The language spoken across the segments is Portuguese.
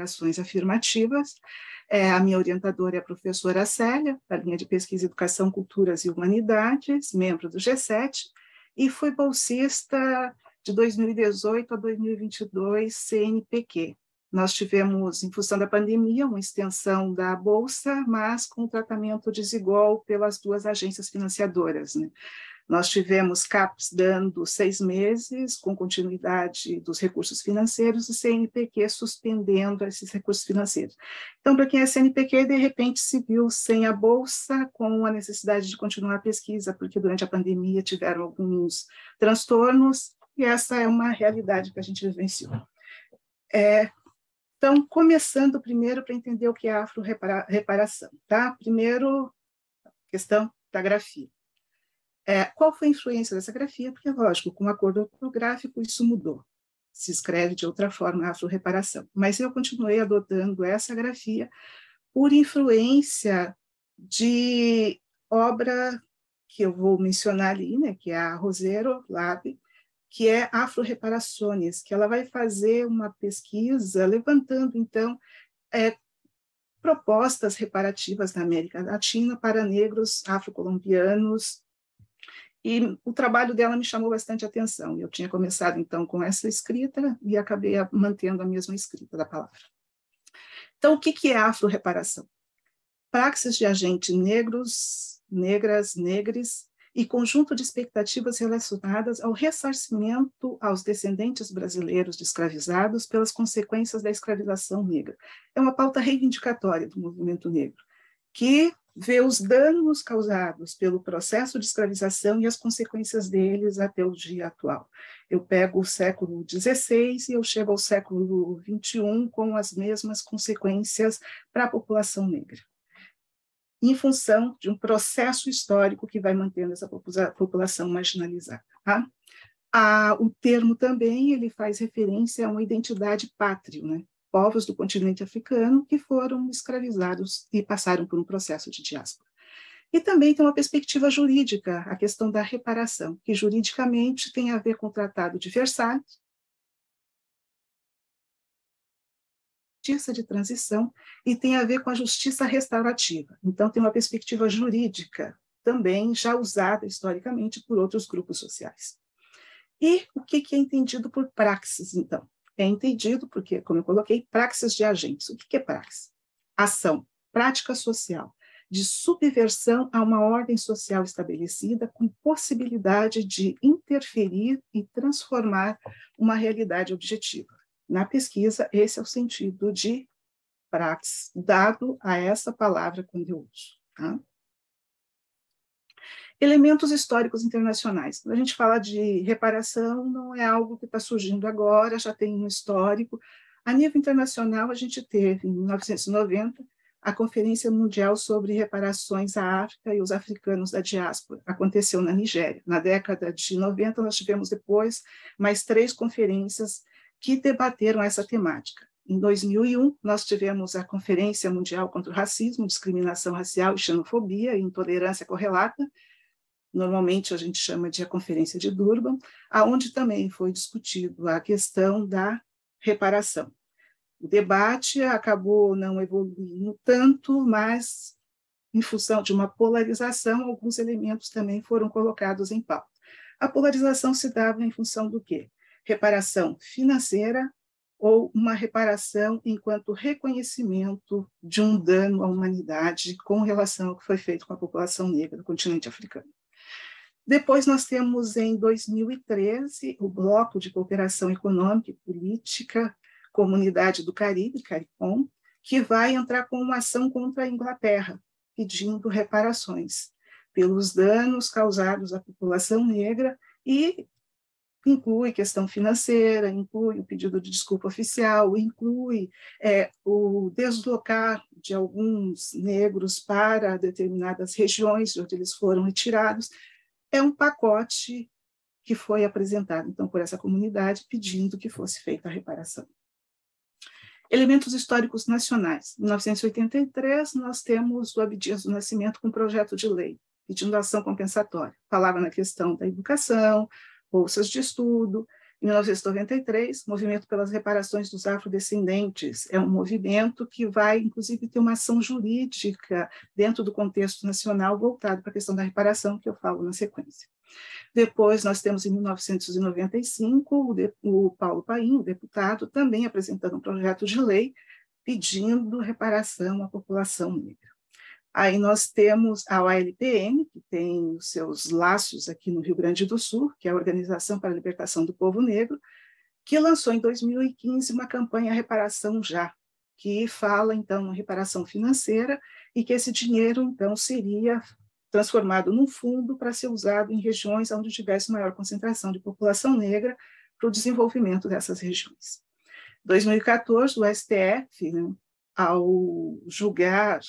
reparações afirmativas. A minha orientadora é a professora Célia, da linha de pesquisa Educação, Culturas e Humanidades, membro do G7, e fui bolsista de 2018 a 2022 CNPq. Nós tivemos, em função da pandemia, uma extensão da bolsa, mas com um tratamento desigual pelas duas agências financiadoras, né? Nós tivemos CAPES dando 6 meses, com continuidade dos recursos financeiros, e CNPq suspendendo esses recursos financeiros. Então, para quem é CNPq, de repente se viu sem a bolsa, com a necessidade de continuar a pesquisa, porque durante a pandemia tiveram alguns transtornos, e essa é uma realidade que a gente vivenciou. Então, começando primeiro para entender o que é afro-reparação, tá? Primeiro, questão da grafia. Qual foi a influência dessa grafia? Porque, lógico, com o acordo ortográfico isso mudou. Se escreve de outra forma, afro-reparação. Mas eu continuei adotando essa grafia por influência de obra que eu vou mencionar ali, né, que é a Rosero Lab, que é Afro-Reparações, que ela vai fazer uma pesquisa levantando, então, propostas reparativas na América Latina para negros afrocolombianos, e o trabalho dela me chamou bastante atenção. Eu tinha começado, então, com essa escrita e acabei mantendo a mesma escrita da palavra. Então, o que é afro-reparação? Praxis de agentes negros, negras, negres e conjunto de expectativas relacionadas ao ressarcimento aos descendentes brasileiros de escravizados pelas consequências da escravização negra. É uma pauta reivindicatória do movimento negro, que vê os danos causados pelo processo de escravização e as consequências deles até o dia atual. Eu pego o século XVI e eu chego ao século XXI com as mesmas consequências para a população negra, em função de um processo histórico que vai mantendo essa população marginalizada. Tá? O termo também ele faz referência a uma identidade pátria, né? Povos do continente africano que foram escravizados e passaram por um processo de diáspora. E também tem uma perspectiva jurídica, a questão da reparação, que juridicamente tem a ver com o Tratado de Versalhes, justiça de transição, e tem a ver com a justiça restaurativa. Então, tem uma perspectiva jurídica também já usada historicamente por outros grupos sociais. E o que é entendido por praxis, então? É entendido porque, como eu coloquei, praxis de agentes. O que é praxis? Ação, prática social, de subversão a uma ordem social estabelecida com possibilidade de interferir e transformar uma realidade objetiva. Na pesquisa, esse é o sentido de praxis, dado a essa palavra quando eu uso. Tá? Elementos históricos internacionais. Quando a gente fala de reparação, não é algo que está surgindo agora, já tem um histórico. A nível internacional, a gente teve, em 1990, a Conferência Mundial sobre Reparações à África e os Africanos da Diáspora. Aconteceu na Nigéria. Na década de 90, nós tivemos depois mais 3 conferências que debateram essa temática. Em 2001, nós tivemos a Conferência Mundial contra o Racismo, Discriminação Racial e Xenofobia e Intolerância Correlata. Normalmente a gente chama de a Conferência de Durban, aonde também foi discutido a questão da reparação. O debate acabou não evoluindo tanto, mas em função de uma polarização, alguns elementos também foram colocados em pauta. A polarização se dava em função do quê? Reparação financeira ou uma reparação enquanto reconhecimento de um dano à humanidade com relação ao que foi feito com a população negra do continente africano. Depois nós temos, em 2013, o Bloco de Cooperação Econômica e Política, Comunidade do Caribe, CARICOM, que vai entrar com uma ação contra a Inglaterra, pedindo reparações pelos danos causados à população negra e inclui questão financeira, inclui o pedido de desculpa oficial, inclui o deslocar de alguns negros para determinadas regiões onde eles foram retirados. É um pacote que foi apresentado, então, por essa comunidade, pedindo que fosse feita a reparação. Elementos históricos nacionais. Em 1983, nós temos o Abdias do Nascimento com um projeto de lei, pedindo ação compensatória. Falava na questão da educação, bolsas de estudo, Em 1993, Movimento pelas Reparações dos Afrodescendentes é um movimento que vai, inclusive, ter uma ação jurídica dentro do contexto nacional voltado para a questão da reparação, que eu falo na sequência. Depois, nós temos, em 1995, o Paulo Paim, o deputado, também apresentando um projeto de lei pedindo reparação à população negra. Aí nós temos a OLPN, que tem os seus laços aqui no Rio Grande do Sul, que é a Organização para a Libertação do Povo Negro, que lançou em 2015 uma campanha Reparação Já, que fala, então, em reparação financeira e que esse dinheiro, então, seria transformado num fundo para ser usado em regiões onde tivesse maior concentração de população negra para o desenvolvimento dessas regiões. Em 2014, o STF, né, ao julgar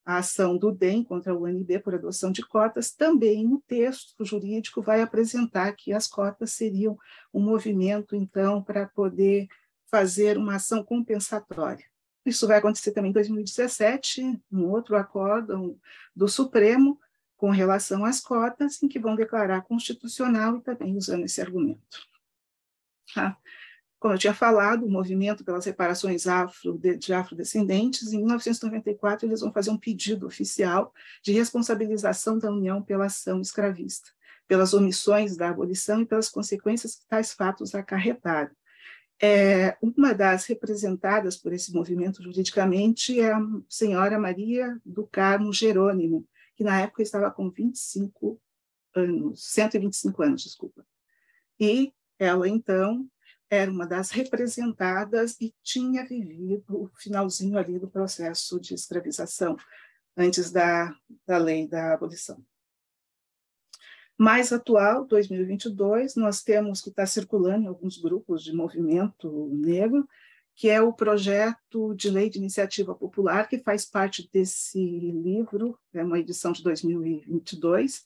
a ação do DEM contra a UNB por adoção de cotas, também no texto jurídico vai apresentar que as cotas seriam um movimento, então, para poder fazer uma ação compensatória. Isso vai acontecer também em 2017, um outro acórdão do Supremo com relação às cotas, em que vão declarar constitucional e também usando esse argumento. Tá? Como eu tinha falado, o movimento pelas reparações de afrodescendentes, em 1994, eles vão fazer um pedido oficial de responsabilização da União pela ação escravista, pelas omissões da abolição e pelas consequências que tais fatos acarretaram. Uma das representadas por esse movimento juridicamente é a senhora Maria do Carmo Jerônimo, que na época estava com 125 anos, desculpa. E ela, então, era uma das representadas e tinha vivido o finalzinho ali do processo de escravização, antes da lei da abolição. Mais atual, 2022, nós temos que está circulando em alguns grupos de movimento negro, que é o projeto de lei de iniciativa popular, que faz parte desse livro, é uma edição de 2022,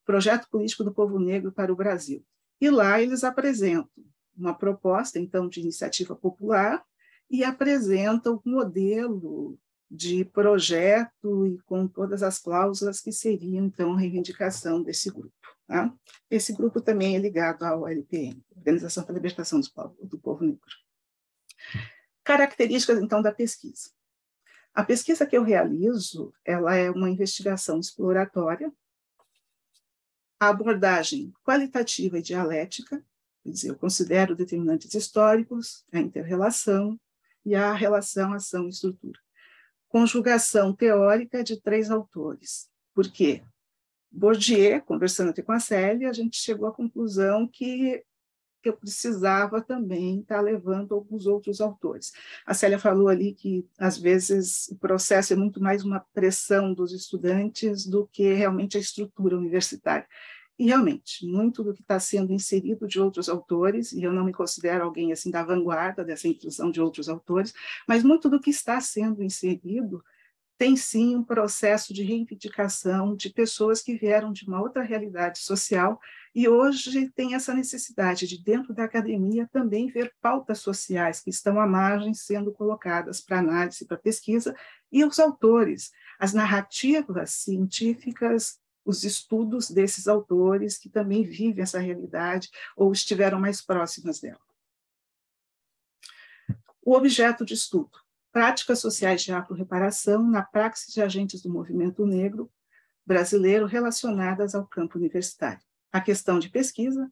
Projeto Político do Povo Negro para o Brasil. E lá eles apresentam uma proposta, então, de iniciativa popular e apresentam um modelo de projeto e com todas as cláusulas que seriam, então, a reivindicação desse grupo. Tá? Esse grupo também é ligado à OLPN, Organização para a Libertação do Povo Negro. Características, então, da pesquisa. A pesquisa que eu realizo, ela é uma investigação exploratória, a abordagem qualitativa e dialética, quer dizer, eu considero determinantes históricos, a inter-relação e a relação ação-estrutura. Conjugação teórica de 3 autores. Por quê? Bourdieu, conversando aqui com a Célia, a gente chegou à conclusão que eu precisava também estar levando alguns outros autores. A Célia falou ali que, às vezes, o processo é muito mais uma pressão dos estudantes do que realmente a estrutura universitária. E, realmente, muito do que está sendo inserido de outros autores, e eu não me considero alguém assim da vanguarda dessa inclusão de outros autores, mas muito do que está sendo inserido tem, sim, um processo de reivindicação de pessoas que vieram de uma outra realidade social e hoje tem essa necessidade de, dentro da academia, também ver pautas sociais que estão à margem sendo colocadas para análise, para pesquisa, e os autores, as narrativas científicas, os estudos desses autores que também vivem essa realidade ou estiveram mais próximas dela. O objeto de estudo: práticas sociais de afro-reparação na praxis de agentes do movimento negro brasileiro relacionadas ao campo universitário. A questão de pesquisa,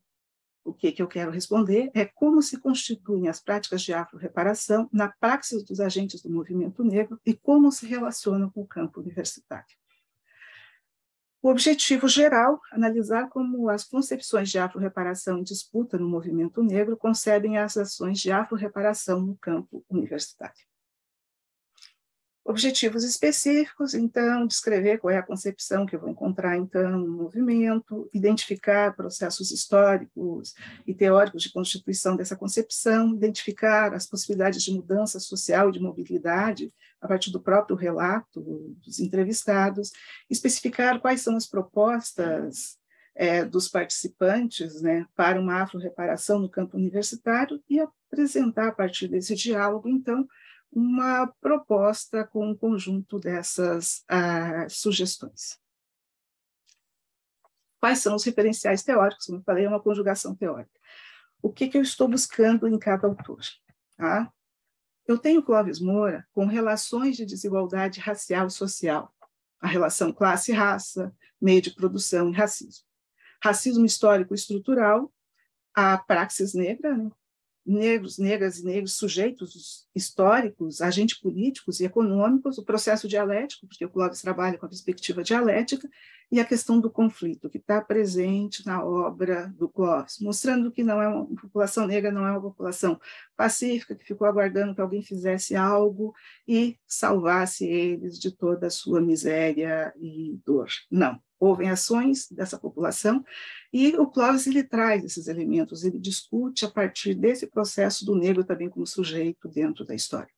o que eu quero responder, é como se constituem as práticas de afro-reparação na praxis dos agentes do movimento negro e como se relacionam com o campo universitário. O objetivo geral, analisar como as concepções de afro-reparação em disputa no movimento negro concebem as ações de afro-reparação no campo universitário. Objetivos específicos, então, descrever qual é a concepção que eu vou encontrar, então, no movimento, identificar processos históricos e teóricos de constituição dessa concepção, identificar as possibilidades de mudança social e de mobilidade a partir do próprio relato dos entrevistados, especificar quais são as propostas dos participantes, né, para uma afro-reparação no campo universitário e apresentar, a partir desse diálogo, então, uma proposta com um conjunto dessas sugestões. Quais são os referenciais teóricos? Como eu falei, é uma conjugação teórica. O que eu estou buscando em cada autor? Tá? Eu tenho Clóvis Moura com relações de desigualdade racial e social, a relação classe-raça, meio de produção e racismo. Racismo histórico e estrutural, a praxis negra, né? Negros, negras e negros, sujeitos históricos, agentes políticos e econômicos, o processo dialético, porque o Clóvis trabalha com a perspectiva dialética, e a questão do conflito, que está presente na obra do Clóvis, mostrando que não é uma população negra, não é uma população pacífica, que ficou aguardando que alguém fizesse algo e salvasse eles de toda a sua miséria e dor. Não. Houve ações dessa população e o Clóvis ele traz esses elementos, ele discute a partir desse processo do negro também como sujeito dentro da história.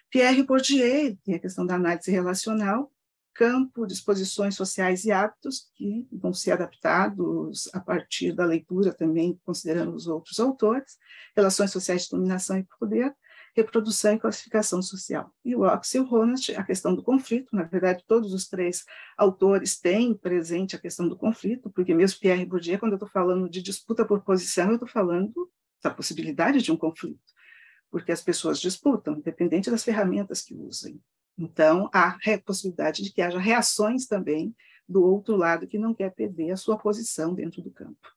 Pierre Bourdieu tem a questão da análise relacional, campo, disposições sociais e hábitos que vão ser adaptados a partir da leitura também, considerando os outros autores, relações sociais de dominação e poder, reprodução e classificação social. E o Axel Honneth, a questão do conflito, na verdade, todos os três autores têm presente a questão do conflito, porque mesmo Pierre Bourdieu, quando eu estou falando de disputa por posição, eu estou falando da possibilidade de um conflito, porque as pessoas disputam, independente das ferramentas que usem. Então, há a possibilidade de que haja reações também do outro lado que não quer perder a sua posição dentro do campo.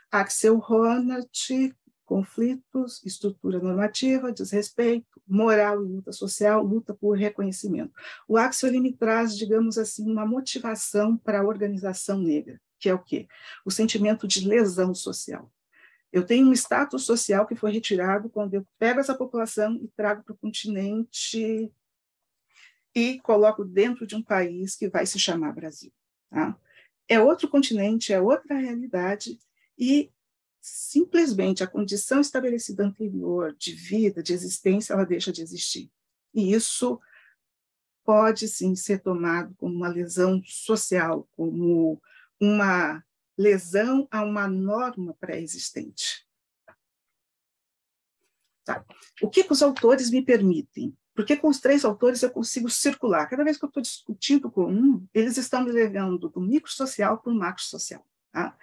Axel Honneth, conflitos, estrutura normativa, desrespeito, moral e luta social, luta por reconhecimento. O Axel ele me traz, digamos assim, uma motivação para a organização negra, que é o quê? O sentimento de lesão social. Eu tenho um status social que foi retirado quando eu pego essa população e trago para o continente e coloco dentro de um país que vai se chamar Brasil. Tá? É outro continente, é outra realidade e simplesmente a condição estabelecida anterior de vida, de existência, ela deixa de existir. E isso pode, sim, ser tomado como uma lesão social, como uma lesão a uma norma pré-existente. Tá. O que os autores me permitem? Porque com os três autores eu consigo circular. Cada vez que eu estou discutindo com um, eles estão me levando do microsocial para o macrosocial. Tá?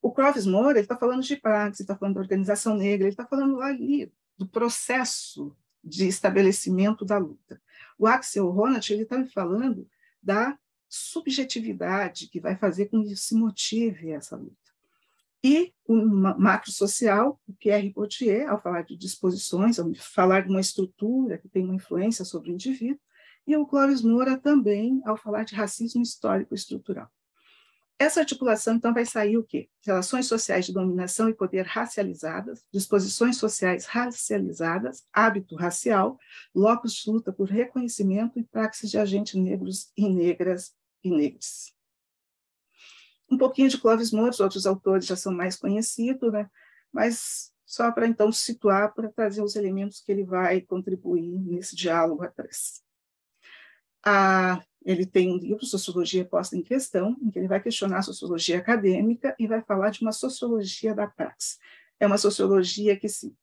O Clóvis Moura está falando de praxis, está falando da organização negra, ele está falando ali do processo de estabelecimento da luta. O Axel Honneth está me falando da subjetividade que vai fazer com que se motive essa luta. E o macrosocial, o Pierre Bourdieu, ao falar de disposições, ao falar de uma estrutura que tem uma influência sobre o indivíduo, e o Clóvis Moura também, ao falar de racismo histórico e estrutural. Essa articulação, então, vai sair o quê? Relações sociais de dominação e poder racializadas, disposições sociais racializadas, hábito racial, locus de luta por reconhecimento e praxis de agentes negros e negras e negros. Um pouquinho de Clóvis Moura, os outros autores já são mais conhecidos, né? Mas só para, então, situar, para trazer os elementos que ele vai contribuir nesse diálogo atrás. Ele tem um livro, Sociologia Posta em Questão, em que ele vai questionar a sociologia acadêmica e vai falar de uma sociologia da praxe. É uma sociologia que, sim,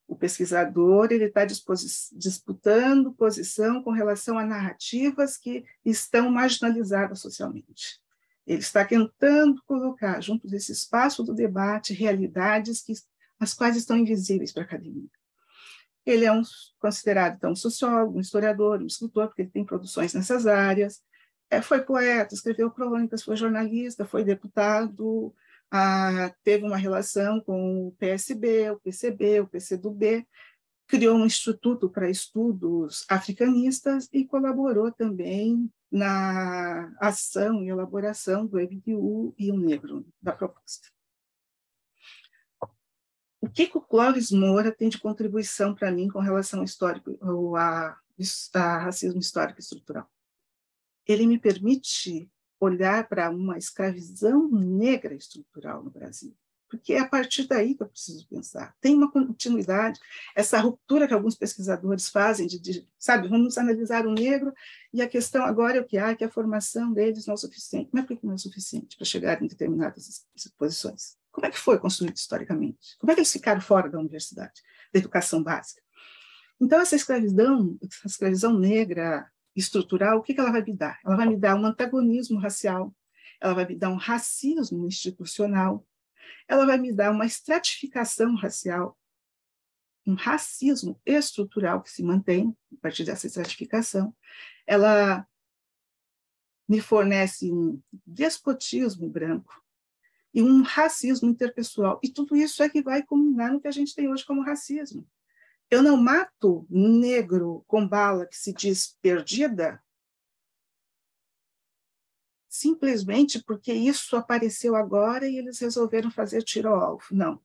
o pesquisador ele está disputando posição com relação a narrativas que estão marginalizadas socialmente. Ele está tentando colocar, junto desse espaço do debate, realidades as quais estão invisíveis para a academia. Ele é considerado, então, um sociólogo, um historiador, um escritor, porque ele tem produções nessas áreas. Foi poeta, escreveu crônicas, foi jornalista, foi deputado, teve uma relação com o PSB, o PCB, o PCdoB, criou um instituto para estudos africanistas e colaborou também na ação e elaboração do EBDU e o Negro, da proposta. O que o Clóvis Moura tem de contribuição para mim com relação ao histórico, a racismo histórico e estrutural? Ele me permite olhar para uma escravidão negra estrutural no Brasil, porque é a partir daí que eu preciso pensar. Tem uma continuidade, essa ruptura que alguns pesquisadores fazem, sabe, vamos analisar o negro, e a questão agora é o que há, que a formação deles não é suficiente. Mas por que não é suficiente para chegar em determinadas posições? Como é que foi construído historicamente? Como é que eles ficaram fora da universidade, da educação básica? Então, essa escravidão negra estrutural, o que ela vai me dar? Ela vai me dar um antagonismo racial, ela vai me dar um racismo institucional, ela vai me dar uma estratificação racial, um racismo estrutural que se mantém a partir dessa estratificação. Ela me fornece um despotismo branco e um racismo interpessoal. E tudo isso é que vai culminar no que a gente tem hoje como racismo. Eu não mato negro com bala que se diz perdida simplesmente porque isso apareceu agora e eles resolveram fazer tiro ao alvo. Não.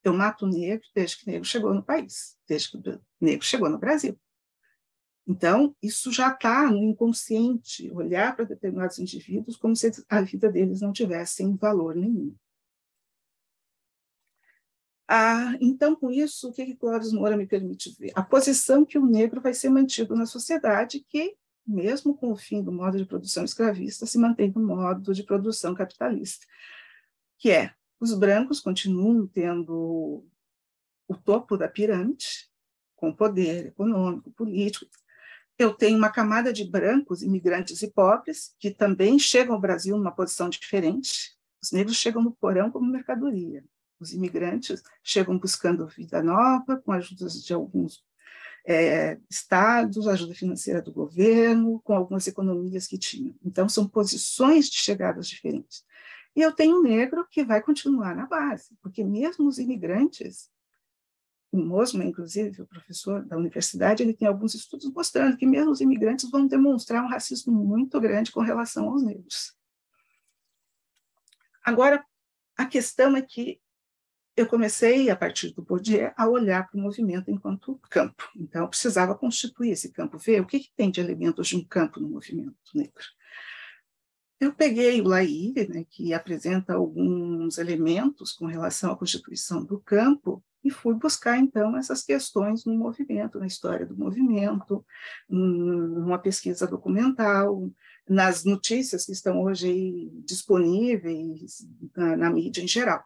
Eu mato negro desde que o negro chegou no país, desde que o negro chegou no Brasil. Então, isso já está no inconsciente, olhar para determinados indivíduos como se a vida deles não tivesse valor nenhum. Então, com isso, o que Clóvis Moura me permite ver? A posição que o negro vai ser mantido na sociedade, que, mesmo com o fim do modo de produção escravista, se mantém no modo de produção capitalista, que é, os brancos continuam tendo o topo da pirâmide, com poder econômico, político. Eu tenho uma camada de brancos, imigrantes e pobres, que também chegam ao Brasil numa posição diferente. Os negros chegam no porão como mercadoria. Os imigrantes chegam buscando vida nova, com ajudas de alguns estados, ajuda financeira do governo, com algumas economias que tinham. Então, são posições de chegadas diferentes. E eu tenho um negro que vai continuar na base, porque mesmo os imigrantes, o Mosman, inclusive, o professor da universidade, ele tem alguns estudos mostrando que mesmo os imigrantes vão demonstrar um racismo muito grande com relação aos negros. Agora, a questão é que eu comecei, a partir do Bourdieu, a olhar para o movimento enquanto campo. Então, eu precisava constituir esse campo, ver o que tem de elementos de um campo no movimento negro. Eu peguei o Lahire, né, que apresenta alguns elementos com relação à constituição do campo, e fui buscar, então, essas questões no movimento, na história do movimento, numa pesquisa documental, nas notícias que estão hoje disponíveis na mídia em geral.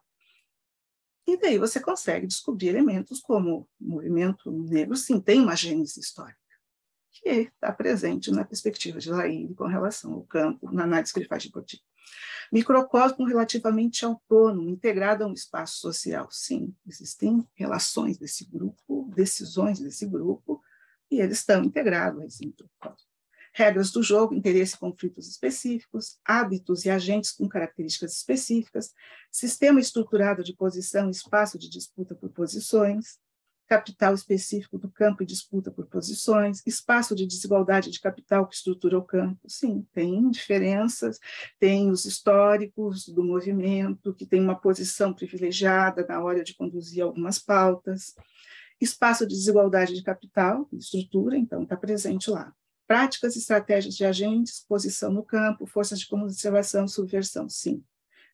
E daí você consegue descobrir elementos como o movimento negro, sim, tem uma gênese histórica, que está presente na perspectiva de Lahire com relação ao campo, na análise que ele faz de Bourdieu. Microcosmo relativamente autônomo, integrado a um espaço social. Sim, existem relações desse grupo, decisões desse grupo, e eles estão integrados a esse microcosmo. Regras do jogo, interesse e conflitos específicos, hábitos e agentes com características específicas, sistema estruturado de posição e espaço de disputa por posições, capital específico do campo e disputa por posições, espaço de desigualdade de capital que estrutura o campo. Sim, tem diferenças, tem os históricos do movimento, que tem uma posição privilegiada na hora de conduzir algumas pautas, espaço de desigualdade de capital, estrutura, então está presente lá. Práticas, estratégias de agentes, posição no campo, forças de conservação, subversão, sim.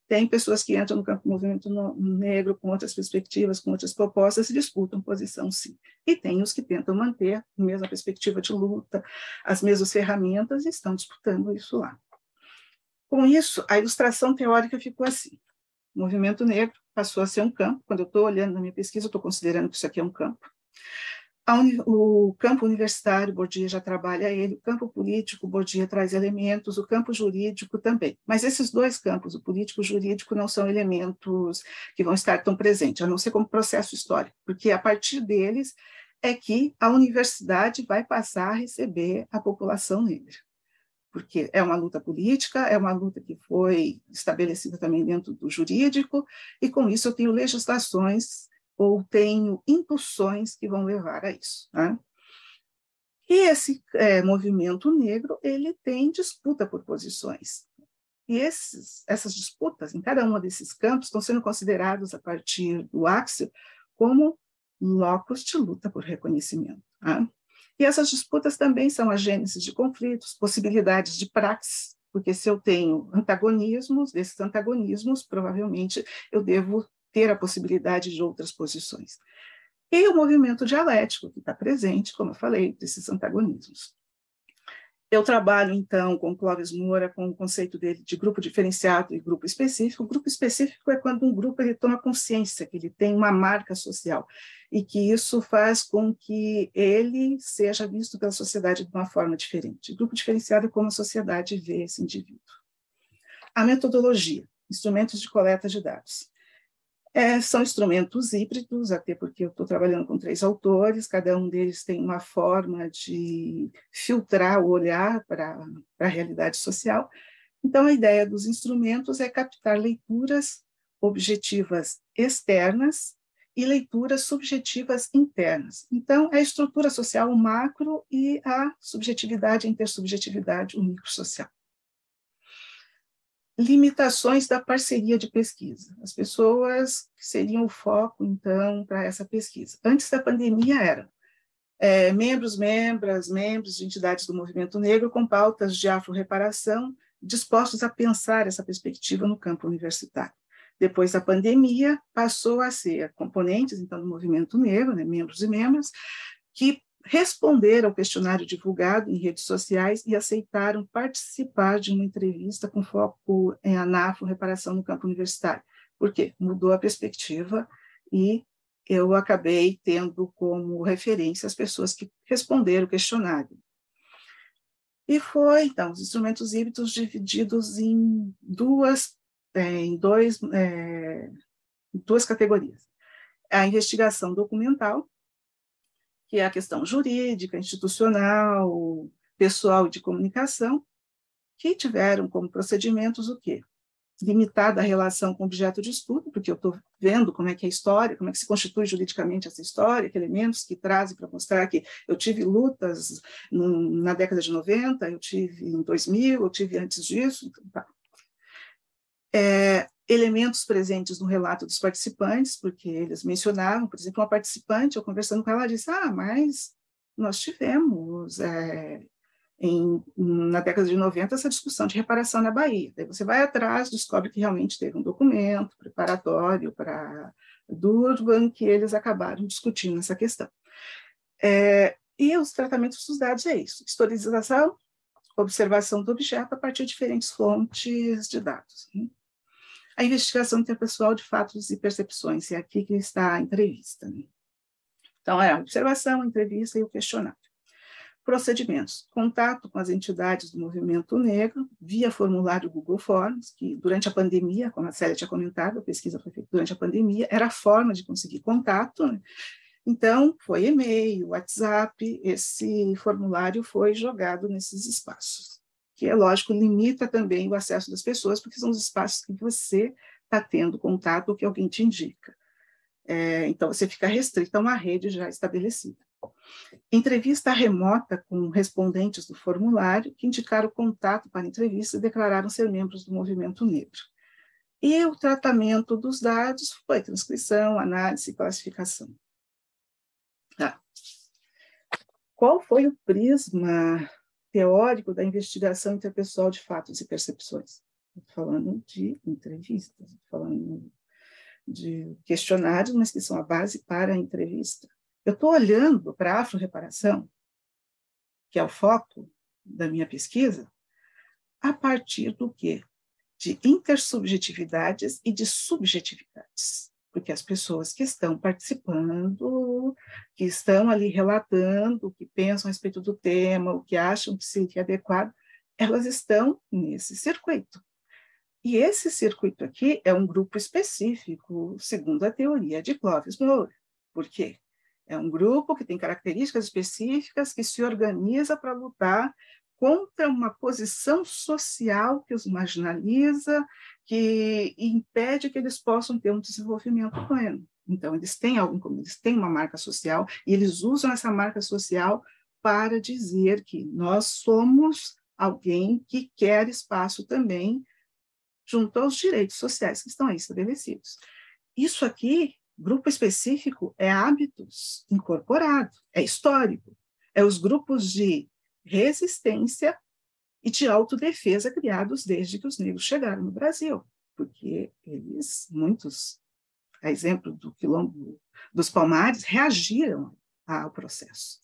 Tem pessoas que entram no campo do movimento negro com outras perspectivas, com outras propostas e disputam posição, sim. E tem os que tentam manter a mesma perspectiva de luta, as mesmas ferramentas e estão disputando isso lá. Com isso, a ilustração teórica ficou assim. O movimento negro passou a ser um campo. Quando eu estou olhando na minha pesquisa, eu estou considerando que isso aqui é um campo. O campo universitário, Bourdieu já trabalha ele, o campo político, Bourdieu traz elementos, o campo jurídico também. Mas esses dois campos, o político e o jurídico, não são elementos que vão estar tão presentes, a não ser como processo histórico, porque a partir deles é que a universidade vai passar a receber a população negra. Porque é uma luta política, é uma luta que foi estabelecida também dentro do jurídico, e com isso eu tenho legislações ou tenho impulsões que vão levar a isso. Né? E esse movimento negro, ele tem disputa por posições. E essas disputas, em cada um desses campos, estão sendo considerados, a partir do Axel, como locos de luta por reconhecimento. Né? E essas disputas também são a gênese de conflitos, possibilidades de praxis, porque se eu tenho antagonismos, desses antagonismos, provavelmente eu devo ter a possibilidade de outras posições. E o movimento dialético, que está presente, como eu falei, desses antagonismos. Eu trabalho, então, com Clóvis Moura, com o conceito dele de grupo diferenciado e grupo específico. O grupo específico é quando um grupo ele toma consciência que ele tem uma marca social e que isso faz com que ele seja visto pela sociedade de uma forma diferente. O grupo diferenciado é como a sociedade vê esse indivíduo. A metodologia, instrumentos de coleta de dados. São instrumentos híbridos, até porque eu estou trabalhando com 3 autores, cada um deles tem uma forma de filtrar o olhar para a realidade social. Então, a ideia dos instrumentos é captar leituras objetivas externas e leituras subjetivas internas. Então, a estrutura social, o macro, e a subjetividade, a intersubjetividade, o microsocial. Limitações da parceria de pesquisa. As pessoas que seriam o foco, então, para essa pesquisa. Antes da pandemia eram membros de entidades do movimento negro com pautas de afro-reparação, dispostos a pensar essa perspectiva no campo universitário. Depois da pandemia, passou a ser componentes, então, do movimento negro, né, membros e membros, que responderam ao questionário divulgado em redes sociais e aceitaram participar de uma entrevista com foco na afro-reparação no campo universitário. Por quê? Mudou a perspectiva e eu acabei tendo como referência as pessoas que responderam o questionário. E foi, então, os instrumentos híbridos divididos em duas categorias. A investigação documental, que é a questão jurídica, institucional, pessoal e de comunicação, que tiveram como procedimentos o quê? Limitada a relação com o objeto de estudo, porque eu estou vendo como é que é a história, como é que se constitui juridicamente essa história, que elementos que trazem para mostrar que eu tive lutas na década de 90, eu tive em 2000, eu tive antes disso. Então, tá. Elementos presentes no relato dos participantes, porque eles mencionavam, por exemplo, uma participante, eu conversando com ela, disse, mas nós tivemos, na década de 90, essa discussão de reparação na Bahia. Daí você vai atrás, descobre que realmente teve um documento preparatório para Durban, que eles acabaram discutindo essa questão. E os tratamentos dos dados é isso, historização, observação do objeto a partir de diferentes fontes de dados. A investigação interpessoal de fatos e percepções, é aqui que está a entrevista. Então, a observação, a entrevista e o questionário. Procedimentos. Contato com as entidades do movimento negro, via formulário Google Forms, que durante a pandemia, como a Célia tinha comentado, a pesquisa foi feita durante a pandemia, era a forma de conseguir contato, né? Então, foi e-mail, WhatsApp, esse formulário foi jogado nesses espaços, que, é lógico, limita também o acesso das pessoas, porque são os espaços que você está tendo contato ou que alguém te indica. Então, você fica restrito a uma rede já estabelecida. Entrevista remota com respondentes do formulário que indicaram contato para entrevista e declararam ser membros do movimento negro. E o tratamento dos dados foi transcrição, análise e classificação. Qual foi o prisma teórico da investigação interpessoal de fatos e percepções? Estou falando de entrevistas, estou falando de questionários, mas que são a base para a entrevista. Eu estou olhando para a afro-reparação, que é o foco da minha pesquisa, a partir do quê? De intersubjetividades e de subjetividades. Porque as pessoas que estão participando, que estão ali relatando, o que pensam a respeito do tema, o que acham que seria adequado, elas estão nesse circuito. E esse circuito aqui é um grupo específico, segundo a teoria de Clovis Moura. Por quê? É um grupo que tem características específicas, que se organiza para lutar contra uma posição social que os marginaliza, que impede que eles possam ter um desenvolvimento pleno. Então, eles têm algo em comum, eles têm uma marca social, e eles usam essa marca social para dizer que nós somos alguém que quer espaço também junto aos direitos sociais que estão aí estabelecidos. Isso aqui, grupo específico, é hábitos incorporado, é histórico, é os grupos de resistência e de autodefesa criados desde que os negros chegaram no Brasil, porque eles, muitos, a exemplo do Quilombo dos Palmares, reagiram ao processo.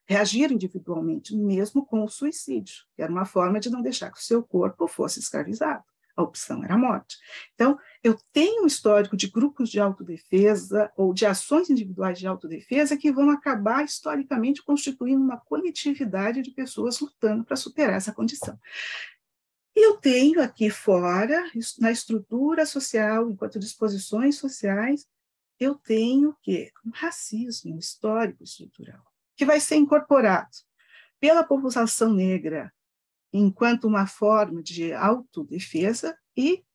Reagiram individualmente, mesmo com o suicídio, que era uma forma de não deixar que o seu corpo fosse escravizado. A opção era a morte. Então, eu tenho um histórico de grupos de autodefesa ou de ações individuais de autodefesa que vão acabar, historicamente, constituindo uma coletividade de pessoas lutando para superar essa condição. E eu tenho aqui fora, na estrutura social, enquanto disposições sociais, eu tenho o quê? Um racismo histórico estrutural, que vai ser incorporado pela população negra enquanto uma forma de autodefesa e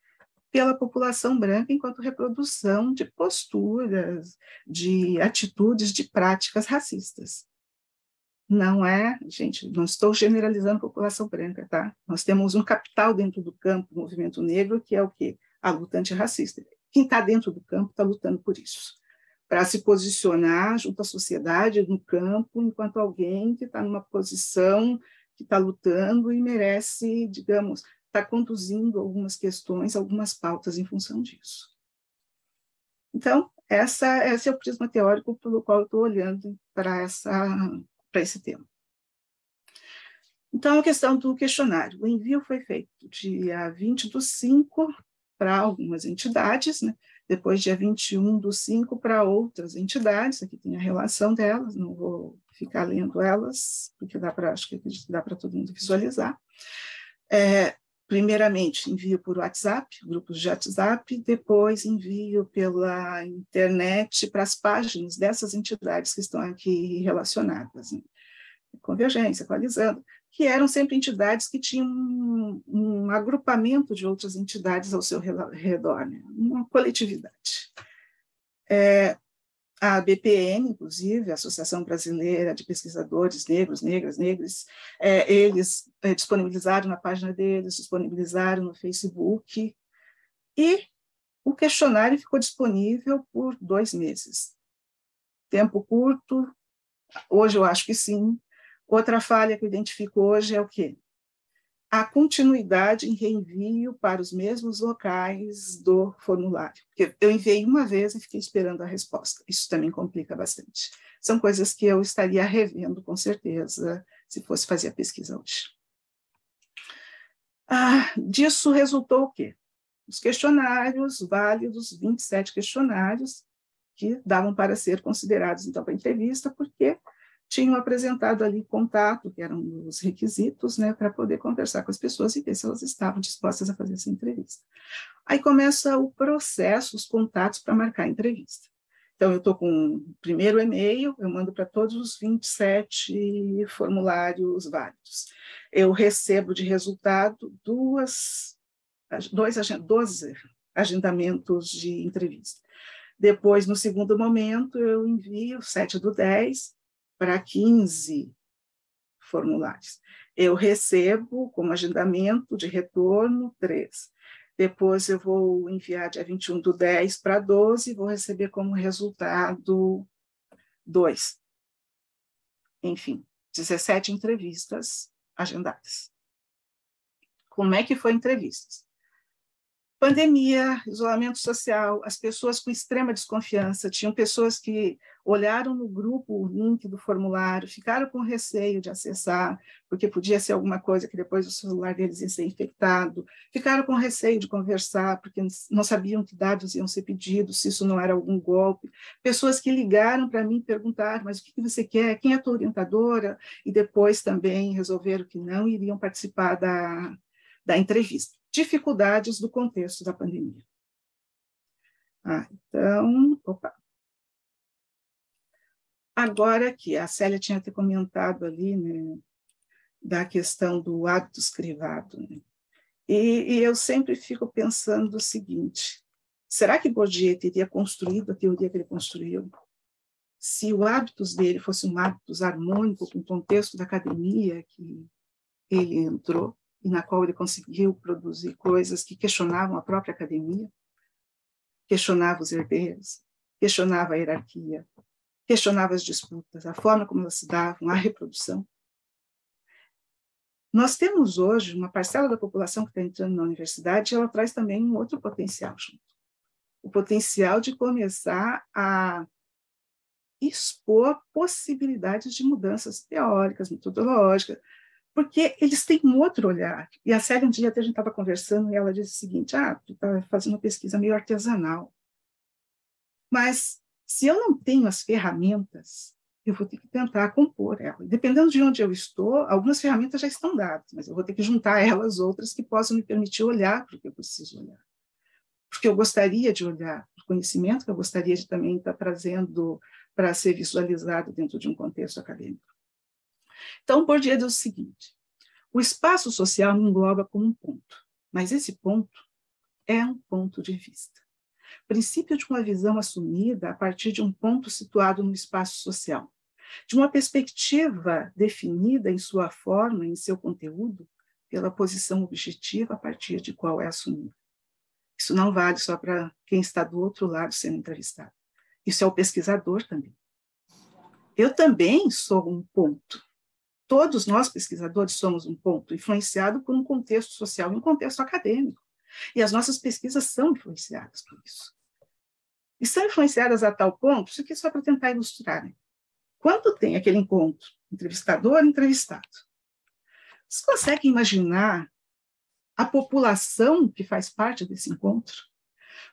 pela população branca enquanto reprodução de posturas, de atitudes, de práticas racistas. Não é, gente, não estou generalizando a população branca, tá? Nós temos um capital dentro do campo, o movimento negro, que é o quê? A luta antirracista. Quem está dentro do campo está lutando por isso, para se posicionar junto à sociedade no campo, enquanto alguém que está numa posição, que está lutando e merece, digamos, está conduzindo algumas questões, algumas pautas em função disso. Então, esse é o prisma teórico pelo qual eu estou olhando para esse tema. Então, a questão do questionário. O envio foi feito dia 20/5 para algumas entidades, né? Depois dia 21/5 para outras entidades, aqui tem a relação delas, não vou ficar lendo elas, porque acho que dá para todo mundo visualizar. Primeiramente, envio por WhatsApp, grupos de WhatsApp, depois envio pela internet para as páginas dessas entidades que estão aqui relacionadas, né? Convergência, Coalizando, que eram sempre entidades que tinham um agrupamento de outras entidades ao seu redor, né? Uma coletividade. A BPN, inclusive, a Associação Brasileira de Pesquisadores Negros, Negras, Negres, eles disponibilizaram na página deles, disponibilizaram no Facebook, e o questionário ficou disponível por 2 meses. Tempo curto, hoje eu acho que sim. Outra falha que eu identifico hoje é o quê? A continuidade em reenvio para os mesmos locais do formulário. Porque eu enviei uma vez e fiquei esperando a resposta. Isso também complica bastante. São coisas que eu estaria revendo, com certeza, se fosse fazer a pesquisa hoje. Disso resultou o quê? Os questionários válidos, 27 questionários, que davam para ser considerados, então, para entrevista, porque tinham apresentado ali contato, que eram os requisitos, né, para poder conversar com as pessoas e ver se elas estavam dispostas a fazer essa entrevista. Aí começa o processo, os contatos para marcar a entrevista. Então, eu estou com o primeiro e-mail, eu mando para todos os 27 formulários válidos. Eu recebo de resultado 12 agendamentos de entrevista. Depois, no segundo momento, eu envio 7/10, para 15 formulários. Eu recebo como agendamento de retorno 3. Depois eu vou enviar dia 21/10 para 12 e vou receber como resultado 2. Enfim, 17 entrevistas agendadas. Como é que foi entrevistas? Pandemia, isolamento social, as pessoas com extrema desconfiança, tinham pessoas que olharam no grupo o link do formulário, ficaram com receio de acessar, porque podia ser alguma coisa que depois o celular deles ia ser infectado, ficaram com receio de conversar, porque não sabiam que dados iam ser pedidos, se isso não era algum golpe. Pessoas que ligaram para mim e perguntaram, mas o que você quer? Quem é a tua orientadora? E depois também resolveram que não iriam participar da entrevista. Dificuldades do contexto da pandemia. Então, agora aqui, a Célia tinha até comentado ali, né, da questão do hábitos crivado, né? E eu sempre fico pensando o seguinte, será que Bourdieu teria construído a teoria que ele construiu se o hábitos dele fosse um hábitos harmônico com o contexto da academia que ele entrou? E na qual ele conseguiu produzir coisas que questionavam a própria academia, questionava os herdeiros, questionava a hierarquia, questionava as disputas, a forma como elas se davam, a reprodução. Nós temos hoje uma parcela da população que está entrando na universidade, e ela traz também um outro potencial junto. O potencial de começar a expor possibilidades de mudanças teóricas, metodológicas, porque eles têm um outro olhar. E a Célia, um dia até a gente estava conversando, e ela disse o seguinte, tu está fazendo uma pesquisa meio artesanal. Mas, se eu não tenho as ferramentas eu vou ter que tentar compor ela. Dependendo de onde eu estou, algumas ferramentas já estão dadas, mas eu vou ter que juntar elas outras que possam me permitir olhar para o que eu preciso olhar. Porque eu gostaria de olhar o conhecimento que eu gostaria de também estar trazendo para ser visualizado dentro de um contexto acadêmico. Então, Bourdieu diz o seguinte: o espaço social me engloba como um ponto, mas esse ponto é um ponto de vista. Princípio de uma visão assumida a partir de um ponto situado no espaço social, de uma perspectiva definida em sua forma, em seu conteúdo, pela posição objetiva a partir de qual é assumida. Isso não vale só para quem está do outro lado sendo entrevistado. Isso é o pesquisador também. Eu também sou um ponto. Todos nós, pesquisadores, somos um ponto, influenciado por um contexto social e um contexto acadêmico. E as nossas pesquisas são influenciadas por isso. E são influenciadas a tal ponto, isso aqui é só para tentar ilustrar, né? Quando tem aquele encontro, entrevistador-entrevistado, vocês conseguem imaginar a população que faz parte desse encontro?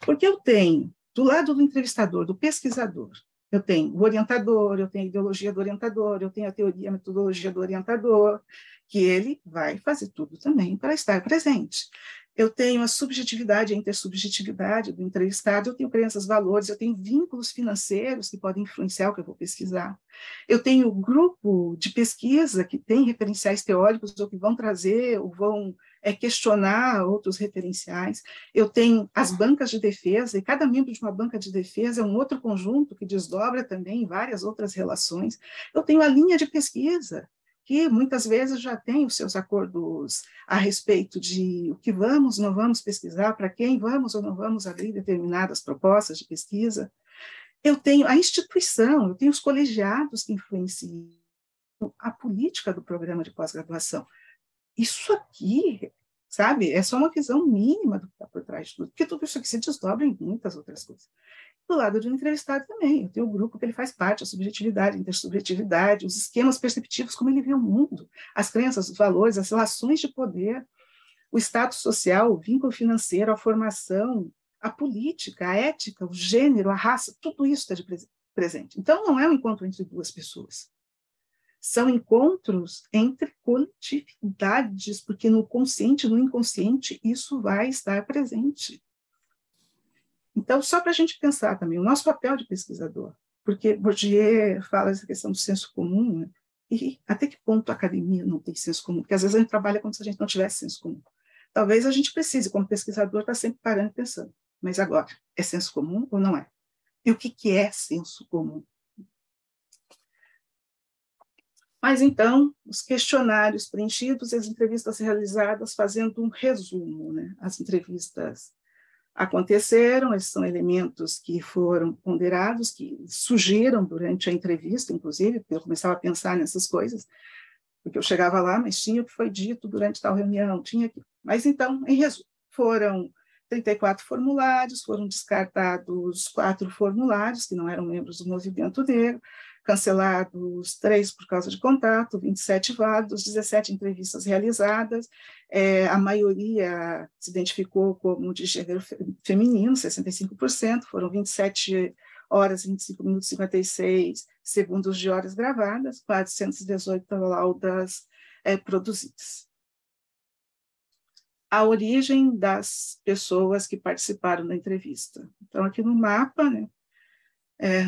Porque eu tenho, do lado do entrevistador, do pesquisador, eu tenho o orientador, eu tenho a ideologia do orientador, eu tenho a teoria, a metodologia do orientador, que ele vai fazer tudo também para estar presente. Eu tenho a subjetividade, a intersubjetividade do entrevistado, eu tenho crenças, valores, eu tenho vínculos financeiros que podem influenciar o que eu vou pesquisar. Eu tenho o grupo de pesquisa que tem referenciais teóricos ou que vão trazer ou vão questionar outros referenciais. Eu tenho as bancas de defesa, e cada membro de uma banca de defesa é um outro conjunto que desdobra também várias outras relações. Eu tenho a linha de pesquisa, que muitas vezes já tem os seus acordos a respeito de o que vamos, não vamos pesquisar, para quem vamos ou não vamos abrir determinadas propostas de pesquisa. Eu tenho a instituição, eu tenho os colegiados que influenciam a política do programa de pós-graduação. Isso aqui, sabe, é só uma visão mínima do que está por trás de tudo, porque tudo isso aqui se desdobra em muitas outras coisas. Do lado de um entrevistado também, eu tenho o grupo que ele faz parte, a subjetividade, a intersubjetividade, os esquemas perceptivos, como ele vê o mundo, as crenças, os valores, as relações de poder, o status social, o vínculo financeiro, a formação, a política, a ética, o gênero, a raça, tudo isso está presente. Então, não é um encontro entre duas pessoas. São encontros entre coletividades, porque no consciente, no inconsciente, isso vai estar presente. Então, só para a gente pensar também, o nosso papel de pesquisador, porque Bourdieu fala essa questão do senso comum, né? E até que ponto a academia não tem senso comum? Porque às vezes a gente trabalha como se a gente não tivesse senso comum. Talvez a gente precise, como pesquisador, estar sempre parando e pensando, mas agora, é senso comum ou não é? E o que é senso comum? Mas então, os questionários preenchidos e as entrevistas realizadas fazendo um resumo, né? As entrevistas aconteceram, esses são elementos que foram ponderados, que surgiram durante a entrevista, inclusive, porque eu começava a pensar nessas coisas, porque eu chegava lá, mas tinha o que foi dito durante tal reunião, tinha aquilo. Mas então, em resumo, foram 34 formulários, foram descartados 4 formulários que não eram membros do movimento negro, cancelados 3 por causa de contato, 27 válidos, 17 entrevistas realizadas, a maioria se identificou como de gênero feminino, 65%, foram 27 horas, 25 minutos e 56 segundos de horas gravadas, 418 laudas produzidas. A origem das pessoas que participaram da entrevista. Então, aqui no mapa, né,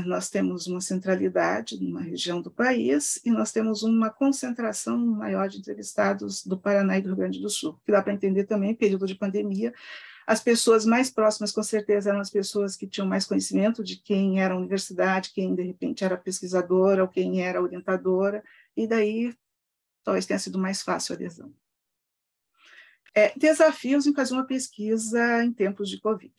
nós temos uma centralidade numa região do país e nós temos uma concentração maior de entrevistados do Paraná e do Rio Grande do Sul, que dá para entender também, período de pandemia, as pessoas mais próximas, com certeza, eram as pessoas que tinham mais conhecimento de quem era a universidade, quem, de repente, era pesquisadora ou quem era orientadora, e daí talvez tenha sido mais fácil a adesão. Desafios em fazer uma pesquisa em tempos de Covid.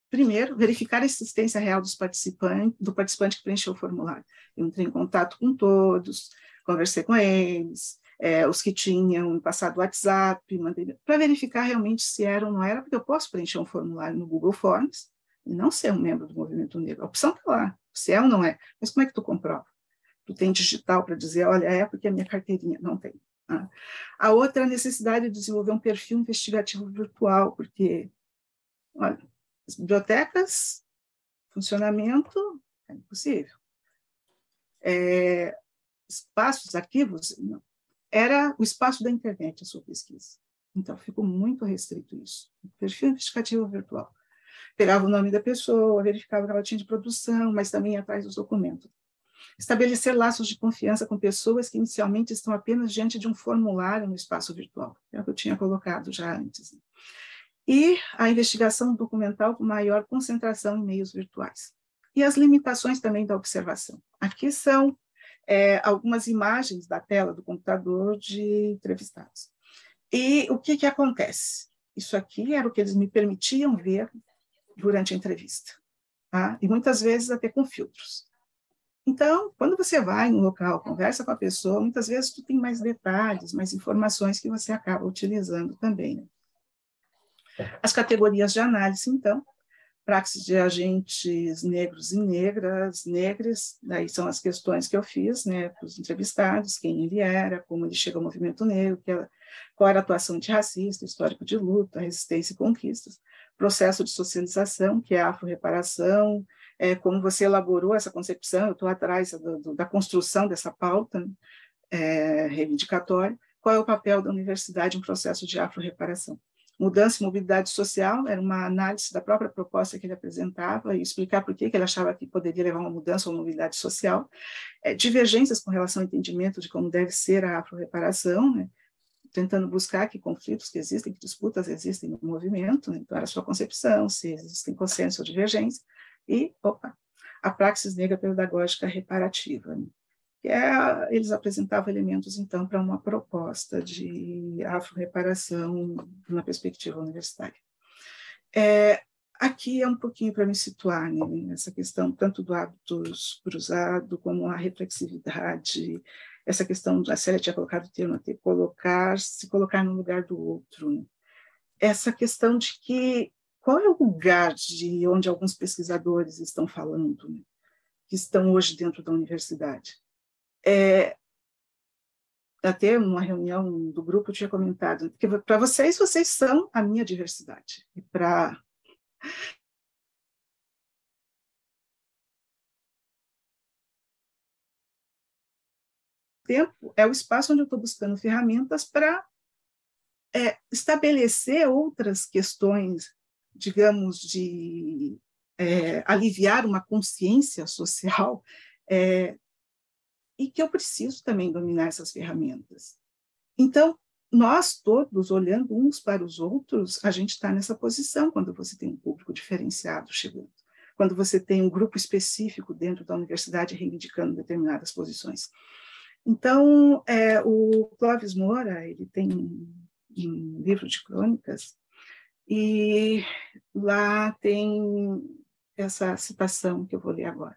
Primeiro, verificar a existência real do participante que preencheu o formulário. Eu entrei em contato com todos, conversei com eles, os que tinham passado o WhatsApp, mandei para verificar realmente se era ou não era, porque eu posso preencher um formulário no Google Forms e não ser um membro do movimento negro. A opção está lá, se é ou não é. Mas como é que tu comprova? Tu tem digital para dizer, olha, é porque a minha carteirinha não tem. A outra é a necessidade de desenvolver um perfil investigativo virtual, porque, olha, as bibliotecas, funcionamento, é impossível. espaços, arquivos, não. Era o espaço da internet a sua pesquisa. Então, ficou muito restrito isso. Perfil investigativo virtual. Pegava o nome da pessoa, verificava o que ela tinha de produção, mas também atrás dos documentos. Estabelecer laços de confiança com pessoas que inicialmente estão apenas diante de um formulário no espaço virtual, é o que eu tinha colocado já antes. E a investigação documental com maior concentração em meios virtuais. E as limitações também da observação. Aqui são algumas imagens da tela do computador de entrevistados. E o que acontece? Isso aqui era o que eles me permitiam ver durante a entrevista. Tá? E muitas vezes até com filtros. Então, quando você vai em um local, conversa com a pessoa, muitas vezes tu tem mais detalhes, mais informações que você acaba utilizando também. Né? As categorias de análise, então, praxis de agentes negros e negras, negres, daí são as questões que eu fiz, né, para os entrevistados, quem ele era, como ele chegou ao movimento negro, qual era a atuação antirracista, histórico de luta, resistência e conquistas, processo de socialização, que é a afro-reparação, como você elaborou essa concepção, eu estou atrás da construção dessa pauta reivindicatória, qual é o papel da universidade em processo de afro-reparação. Mudança e mobilidade social era uma análise da própria proposta que ele apresentava e explicar por que ele achava que poderia levar a uma mudança ou mobilidade social. Divergências com relação ao entendimento de como deve ser a afro-reparação, né? Tentando buscar que conflitos que existem, que disputas existem no movimento, né? Então era a sua concepção, se existem consenso ou divergência, e a praxis negra pedagógica reparativa, né? Eles apresentavam elementos, então, para uma proposta de afro-reparação na perspectiva universitária. Aqui é um pouquinho para me situar, né, essa questão tanto do hábitos cruzado, como a reflexividade, essa questão, a Célia tinha colocado o termo, se colocar no lugar do outro. Né? Essa questão de que, qual é o lugar de onde alguns pesquisadores estão falando, né, que estão hoje dentro da universidade? Até numa reunião do grupo eu tinha comentado que para vocês são a minha diversidade. E para tempo é o espaço onde eu estou buscando ferramentas para estabelecer outras questões, digamos, de aliviar uma consciência social, e que eu preciso também dominar essas ferramentas. Então, nós todos, olhando uns para os outros, a gente está nessa posição quando você tem um público diferenciado chegando, quando você tem um grupo específico dentro da universidade reivindicando determinadas posições. Então, o Clóvis Moura, ele tem um livro de crônicas, e lá tem essa citação que eu vou ler agora.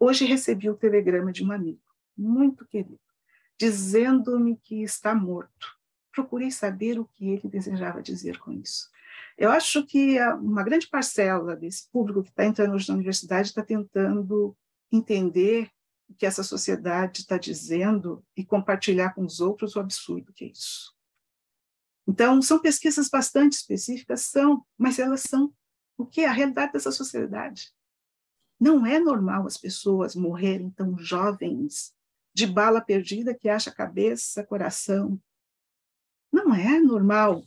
Hoje recebi o telegrama de um amigo, muito querido, dizendo-me que está morto. Procurei saber o que ele desejava dizer com isso. Eu acho que uma grande parcela desse público que está entrando hoje na universidade está tentando entender o que essa sociedade está dizendo e compartilhar com os outros o absurdo que é isso. Então, são pesquisas bastante específicas, mas elas são o que é a realidade dessa sociedade. Não é normal as pessoas morrerem tão jovens, de bala perdida que acha cabeça, coração. Não é normal,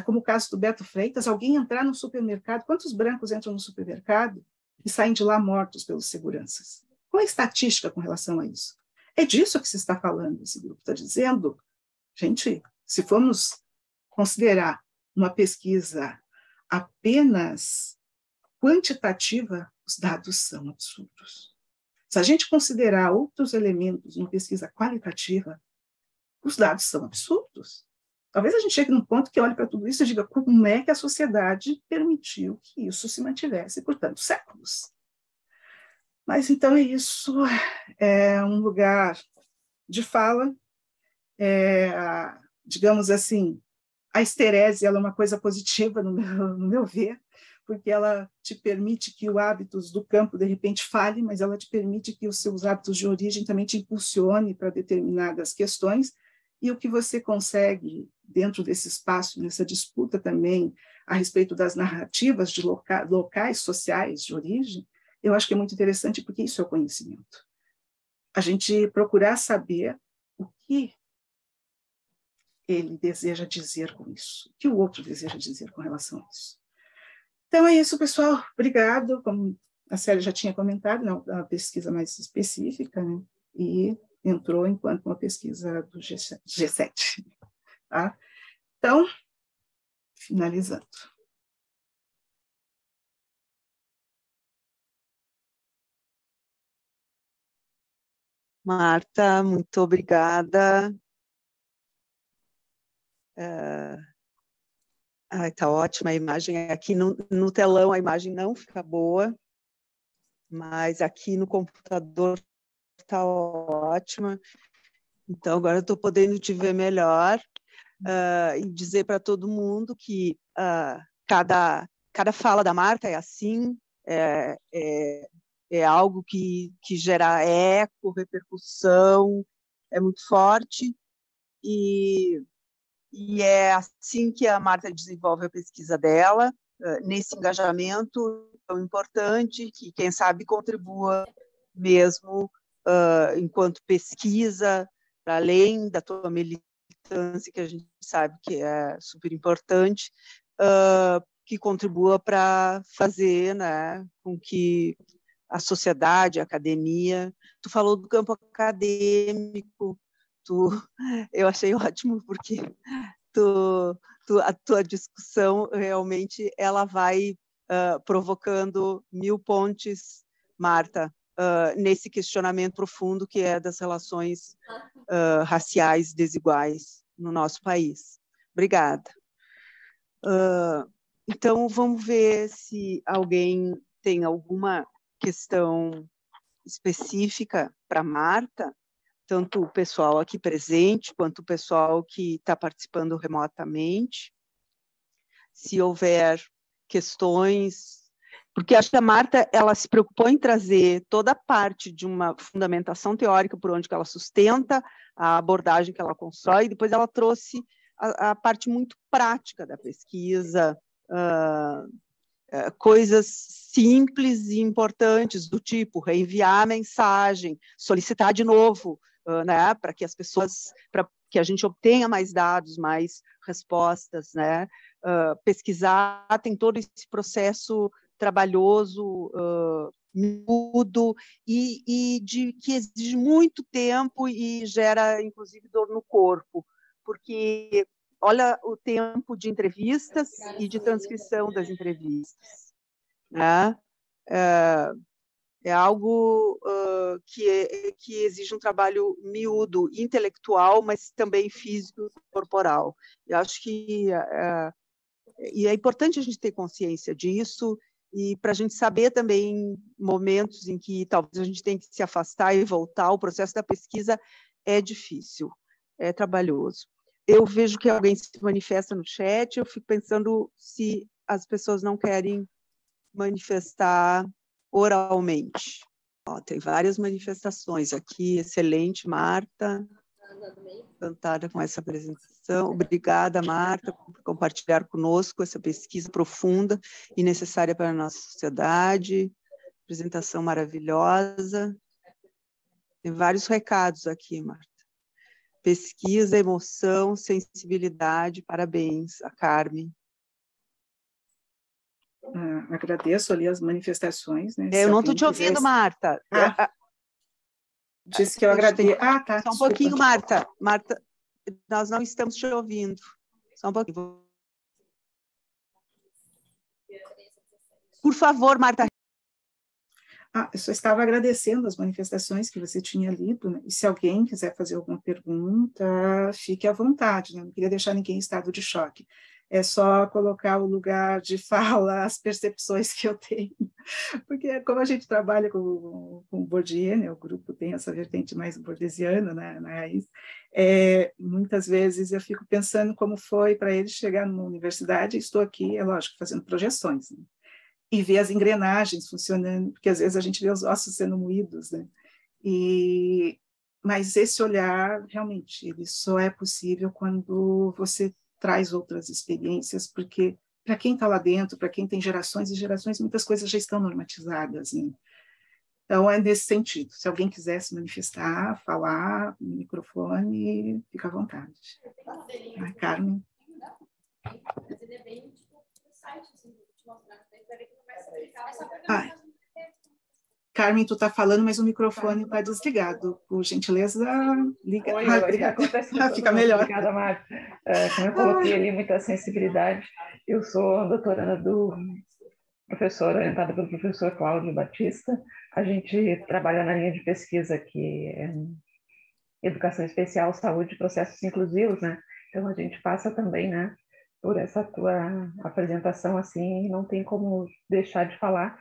como o caso do Beto Freitas, alguém entrar no supermercado. Quantos brancos entram no supermercado e saem de lá mortos pelos seguranças? Qual é a estatística com relação a isso? É disso que se está falando, esse grupo está dizendo. Gente, se formos considerar uma pesquisa apenas quantitativa, os dados são absurdos. Se a gente considerar outros elementos numa pesquisa qualitativa, os dados são absurdos. Talvez a gente chegue num ponto que olhe para tudo isso e diga como é que a sociedade permitiu que isso se mantivesse por tantos séculos. Mas então é isso, é um lugar de fala, digamos assim, a esterese ela é uma coisa positiva no meu ver, porque ela te permite que o hábitos do campo, de repente, falhe, mas ela te permite que os seus hábitos de origem também te impulsione para determinadas questões, e o que você consegue dentro desse espaço, nessa disputa também a respeito das narrativas de locais sociais de origem, eu acho que é muito interessante, porque isso é o conhecimento. a gente procurar saber o que ele deseja dizer com isso, o que o outro deseja dizer com relação a isso. Então é isso, pessoal. Obrigado. Como a Célia já tinha comentado, é uma pesquisa mais específica, né? E entrou enquanto uma pesquisa do G7. Tá? Então, finalizando. Marta, muito obrigada. Tá ótima a imagem. Aqui no telão a imagem não fica boa, mas aqui no computador está ótima. Então, agora eu estou podendo te ver melhor e dizer para todo mundo que cada fala da Marta é assim, é algo que gera eco, repercussão, é muito forte, e é assim que a Marta desenvolve a pesquisa dela, nesse engajamento tão importante, que, quem sabe, contribua mesmo enquanto pesquisa, para além da tua militância, que a gente sabe que é super importante, que contribua para fazer, né, com que a sociedade, a academia... Tu falou do campo acadêmico, eu achei ótimo, porque a tua discussão realmente ela vai provocando 1000 pontes, Marta, nesse questionamento profundo que é das relações raciais desiguais no nosso país. Obrigada. Então, vamos ver se alguém tem alguma questão específica para Marta, tanto o pessoal aqui presente, quanto o pessoal que está participando remotamente. Se houver questões, porque acho que a Marta ela se preocupou em trazer toda a parte de uma fundamentação teórica por onde que ela sustenta a abordagem que ela constrói, e depois ela trouxe a parte muito prática da pesquisa, coisas simples e importantes, do tipo reenviar a mensagem, solicitar de novo, né, para que as pessoas, para que a gente obtenha mais dados, mais respostas, né, pesquisar, tem todo esse processo trabalhoso, miúdo, que exige muito tempo e gera, inclusive, dor no corpo, porque olha o tempo de entrevistas e de transcrição das entrevistas, né? É algo que exige um trabalho miúdo, intelectual, mas também físico e corporal. Eu acho que e é importante a gente ter consciência disso, e para a gente saber também momentos em que talvez a gente tenha que se afastar e voltar. O processo da pesquisa é difícil, é trabalhoso. Eu vejo que alguém se manifesta no chat, eu fico pensando se as pessoas não querem manifestar oralmente. Tem várias manifestações aqui. Excelente, Marta. Encantada com essa apresentação. Obrigada, Marta, por compartilhar conosco essa pesquisa profunda e necessária para a nossa sociedade. Apresentação maravilhosa. Tem vários recados aqui, Marta. Pesquisa, emoção, sensibilidade. Parabéns, a Carmen. Agradeço ali as manifestações. Né? Eu não estou te ouvindo, Marta. Disse que eu agradeço. Tá. Só um pouquinho, Marta. Marta, nós não estamos te ouvindo. Só um pouquinho. Por favor, Marta. Eu só estava agradecendo as manifestações que você tinha lido, né? E se alguém quiser fazer alguma pergunta, fique à vontade, né? Não queria deixar ninguém em estado de choque. É só colocar o lugar de fala, as percepções que eu tenho. Porque como a gente trabalha com Bourdieu, né? O grupo tem essa vertente mais bordesiana, né? Na raiz, muitas vezes eu fico pensando como foi para ele chegar numa universidade. Estou aqui, é lógico, fazendo projeções, né? E ver as engrenagens funcionando, porque às vezes a gente vê os ossos sendo moídos, né? Mas esse olhar, realmente, ele só é possível quando você traz outras experiências, porque para quem está lá dentro, para quem tem gerações e gerações, muitas coisas já estão normatizadas, né? Então, é nesse sentido. Se alguém quiser se manifestar, falar no microfone, fica à vontade. A Carmen. Carmen, tu está falando, mas o microfone está desligado. Por gentileza, liga. Oi, obrigada. Fica melhor. Obrigada, Marta. Como eu coloquei ali, muita sensibilidade. Eu sou doutoranda do professor, orientada pelo professor Cláudio Batista. A gente trabalha na linha de pesquisa que é Educação Especial, Saúde e Processos Inclusivos, né? Então, a gente passa também, né, por essa tua apresentação, assim, não tem como deixar de falar.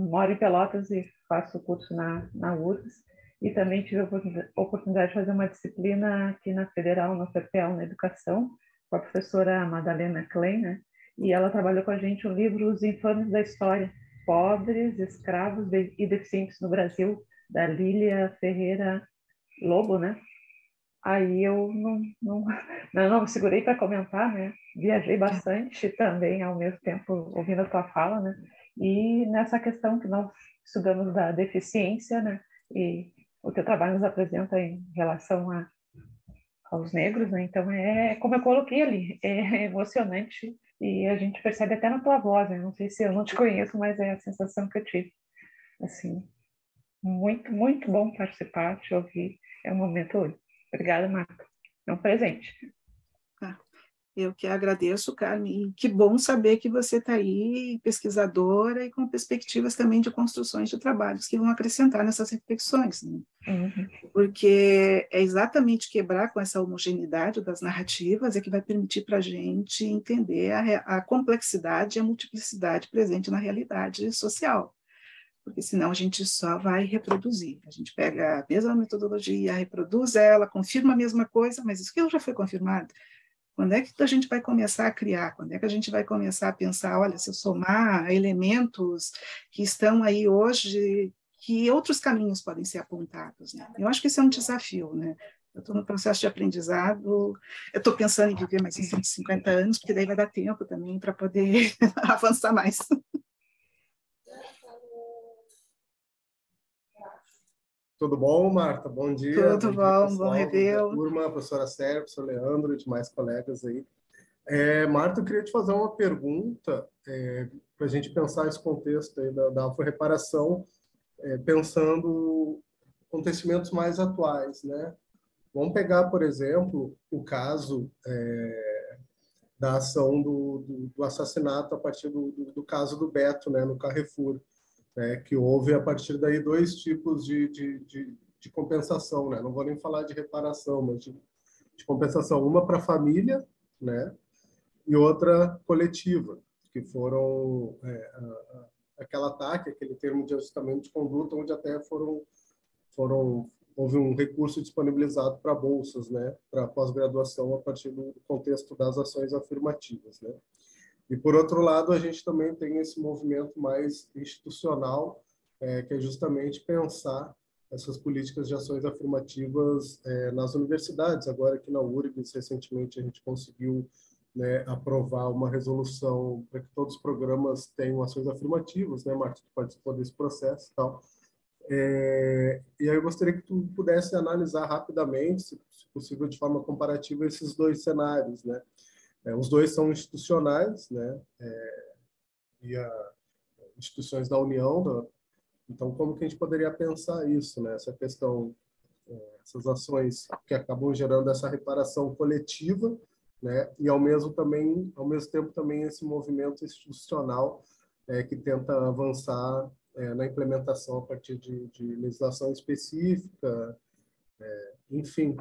Moro em Pelotas e faço curso na URGS, e também tive a oportunidade de fazer uma disciplina aqui na Federal, na FEPEL, na Educação, com a professora Madalena Klein, né? E ela trabalhou com a gente o livro Os Infames da História, Pobres, Escravos e Deficientes no Brasil, da Lília Ferreira Lobo, né? Aí eu não me segurei para comentar, né? Viajei bastante também, ao mesmo tempo, ouvindo a tua fala, né? E nessa questão que nós estudamos da deficiência, né? E o teu trabalho nos apresenta em relação aos negros, né? Então, como eu coloquei ali, é emocionante e a gente percebe até na tua voz, né? Não sei se eu não te conheço, mas é a sensação que eu tive. Assim, muito, muito bom participar, te ouvir. É um momento hoje. Obrigada, Marta. É um presente. Eu que agradeço, Carmen. Que bom saber que você está aí, pesquisadora, e com perspectivas também de construções de trabalhos que vão acrescentar nessas reflexões. Né? Uhum. Porque é exatamente quebrar com essa homogeneidade das narrativas é que vai permitir para a gente entender a complexidade e a multiplicidade presente na realidade social. Porque senão a gente só vai reproduzir. A gente pega a mesma metodologia, reproduz ela, confirma a mesma coisa, mas isso já foi confirmado. Quando é que a gente vai começar a criar? Quando é que a gente vai começar a pensar, olha, se eu somar elementos que estão aí hoje, que outros caminhos podem ser apontados? Né? Eu acho que esse é um desafio, né? Eu estou no processo de aprendizado, eu estou pensando em viver mais uns 150 anos, porque daí vai dar tempo também para poder avançar mais. Tudo bom, Marta? Bom dia. Tudo bom, pessoal, bom revê-lo. Turma, professora Sérgio, professor Leandro e demais colegas aí. Marta, eu queria te fazer uma pergunta para a gente pensar esse contexto aí da afro-reparação, pensando acontecimentos mais atuais, né? Vamos pegar, por exemplo, o caso da ação do assassinato a partir do caso do Beto, né, no Carrefour. Que houve, a partir daí, dois tipos de compensação, né? Não vou nem falar de reparação, mas de compensação. Uma para a família, né? E outra coletiva, que foram aquele ataque, aquele termo de ajustamento de conduta, onde até houve um recurso disponibilizado para bolsas, né? Para pós-graduação a partir do contexto das ações afirmativas, né? E, por outro lado, a gente também tem esse movimento mais institucional, que é justamente pensar essas políticas de ações afirmativas nas universidades. Agora, aqui na URGS, recentemente, a gente conseguiu, né, aprovar uma resolução para que todos os programas tenham ações afirmativas, né, Marta? Tu participou desse processo e tal. E aí eu gostaria que tu pudesse analisar rapidamente, se possível, de forma comparativa, esses dois cenários, né? Os dois são institucionais, né? Instituições da União. Então, como que a gente poderia pensar isso, né? Essa questão, essas ações que acabam gerando essa reparação coletiva, né? E ao mesmo tempo também esse movimento institucional que tenta avançar na implementação a partir de legislação específica, enfim,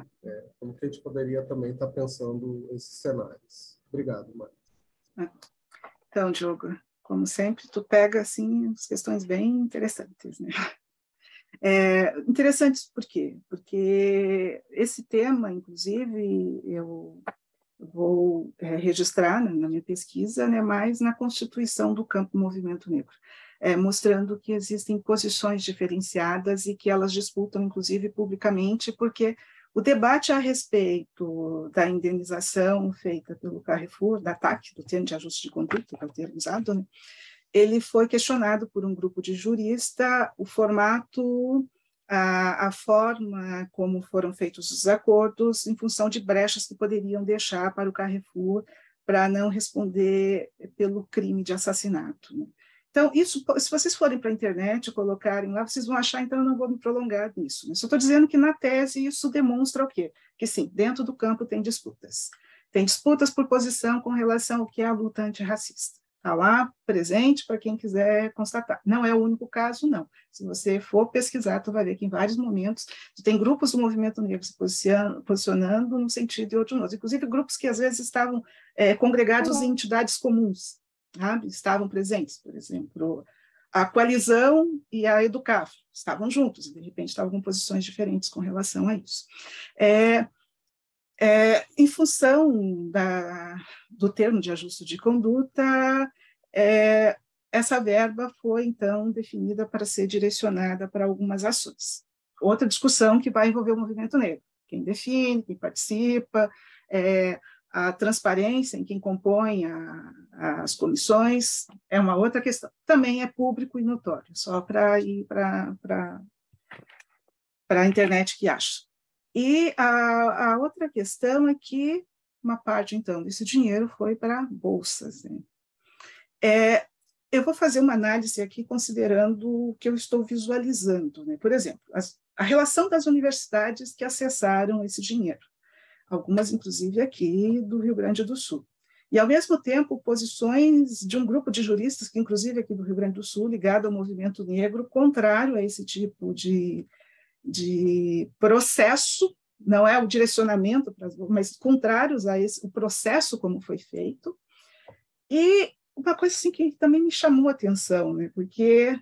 como que a gente poderia também estar pensando esses cenários. Obrigado, Marta. Então, Diogo, como sempre, tu pega assim as questões bem interessantes, né? Interessantes por quê? Porque esse tema, inclusive, eu vou registrar na minha pesquisa, né, mais na constituição do campo movimento negro, mostrando que existem posições diferenciadas e que elas disputam, inclusive, publicamente, porque o debate a respeito da indenização feita pelo Carrefour, da TAC, do termo de ajuste de conduta, que é o termo usado, né, ele foi questionado por um grupo de juristas o formato, a forma como foram feitos os acordos em função de brechas que poderiam deixar para o Carrefour para não responder pelo crime de assassinato, né? Então, isso, se vocês forem para a internet e colocarem lá, vocês vão achar, então eu não vou me prolongar nisso. Mas eu estou dizendo que, na tese, isso demonstra o quê? Que, sim, dentro do campo tem disputas. Tem disputas por posição com relação ao que é a luta antirracista. Está lá, presente, para quem quiser constatar. Não é o único caso, não. Se você for pesquisar, tu vai ver que em vários momentos tem grupos do movimento negro se posicionando num sentido e outro no outro. Inclusive grupos que, às vezes, estavam congregados em entidades comuns, sabe? Estavam presentes, por exemplo, a Coalizão e a Educaf estavam juntos, e de repente estavam com posições diferentes com relação a isso. Em função do termo de ajuste de conduta, essa verba foi, então, definida para ser direcionada para algumas ações. Outra discussão que vai envolver o movimento negro, quem define, quem participa, a transparência em quem compõe as comissões é uma outra questão. Também é público e notório, só para ir para a internet que acha. E a outra questão é que uma parte, então, desse dinheiro foi para bolsas, né? Eu vou fazer uma análise aqui considerando o que eu estou visualizando, né? Por exemplo, a relação das universidades que acessaram esse dinheiro, algumas, inclusive, aqui do Rio Grande do Sul. E, ao mesmo tempo, posições de um grupo de juristas, que, inclusive, aqui do Rio Grande do Sul, ligado ao movimento negro, contrário a esse tipo de processo, não é o direcionamento, mas contrários a o processo como foi feito. E uma coisa assim que também me chamou a atenção, né? Porque,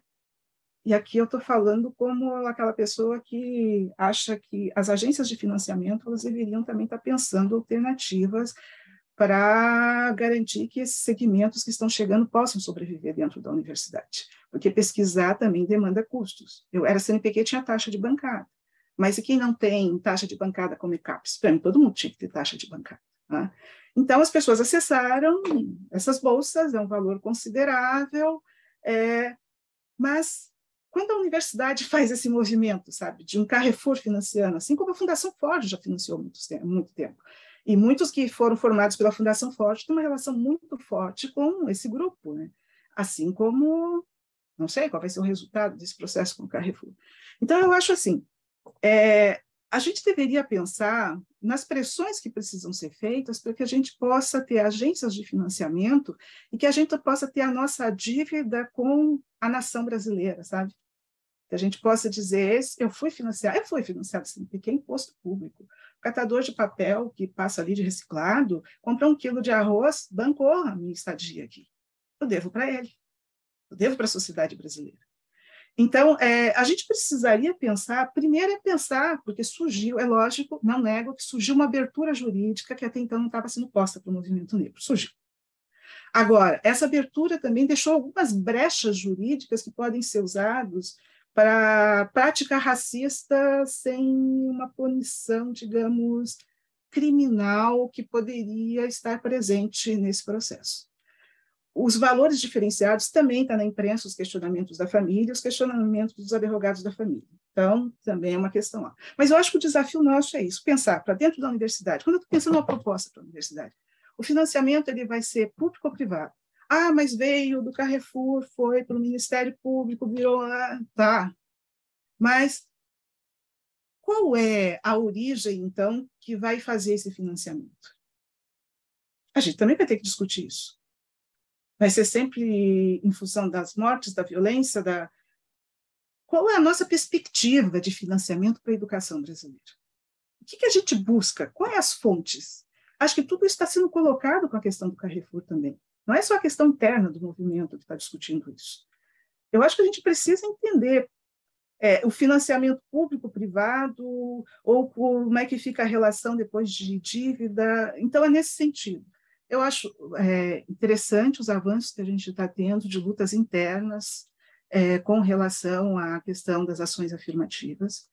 e aqui eu estou falando como aquela pessoa que acha que as agências de financiamento elas deveriam também estar pensando alternativas para garantir que esses segmentos que estão chegando possam sobreviver dentro da universidade, porque pesquisar também demanda custos. Eu era CNPq, tinha taxa de bancada, mas e quem não tem taxa de bancada como ECAPES? Para mim, todo mundo tinha que ter taxa de bancada, né? Então, as pessoas acessaram essas bolsas, é um valor considerável, mas quando a universidade faz esse movimento, sabe, de um Carrefour financiando, assim como a Fundação Ford já financiou muito tempo, e muitos que foram formados pela Fundação Ford têm uma relação muito forte com esse grupo, né? Assim como, não sei qual vai ser o resultado desse processo com o Carrefour. Então, eu acho assim, a gente deveria pensar nas pressões que precisam ser feitas para que a gente possa ter agências de financiamento e que a gente possa ter a nossa dívida com a nação brasileira, sabe? Que a gente possa dizer, eu fui financiado sem pequeno imposto público. O catador de papel que passa ali de reciclado, compra 1 quilo de arroz, bancou a minha estadia aqui. Eu devo para ele. Eu devo para a sociedade brasileira. Então, a gente precisaria pensar, primeiro porque surgiu, é lógico, não nego que surgiu uma abertura jurídica que até então não estava sendo posta para o movimento negro, surgiu. Agora, essa abertura também deixou algumas brechas jurídicas que podem ser usadas para prática racista sem uma punição, digamos, criminal que poderia estar presente nesse processo. Os valores diferenciados também estão na imprensa, os questionamentos da família, os questionamentos dos advogados da família. Então, também é uma questão lá. Mas eu acho que o desafio nosso é isso, pensar para dentro da universidade. Quando eu estou pensando numa proposta para a universidade, o financiamento ele vai ser público ou privado? Ah, mas veio do Carrefour, foi para o Ministério Público, virou... Tá. Mas qual é a origem, então, que vai fazer esse financiamento? A gente também vai ter que discutir isso. Vai ser sempre em função das mortes, da violência, Qual é a nossa perspectiva de financiamento para a educação brasileira? O que a gente busca? Quais as fontes? Acho que tudo isso está sendo colocado com a questão do Carrefour também. Não é só a questão interna do movimento que está discutindo isso. Eu acho que a gente precisa entender o financiamento público-privado, ou como é que fica a relação depois de dívida. Então, é nesse sentido. Eu acho interessante os avanços que a gente está tendo de lutas internas com relação à questão das ações afirmativas.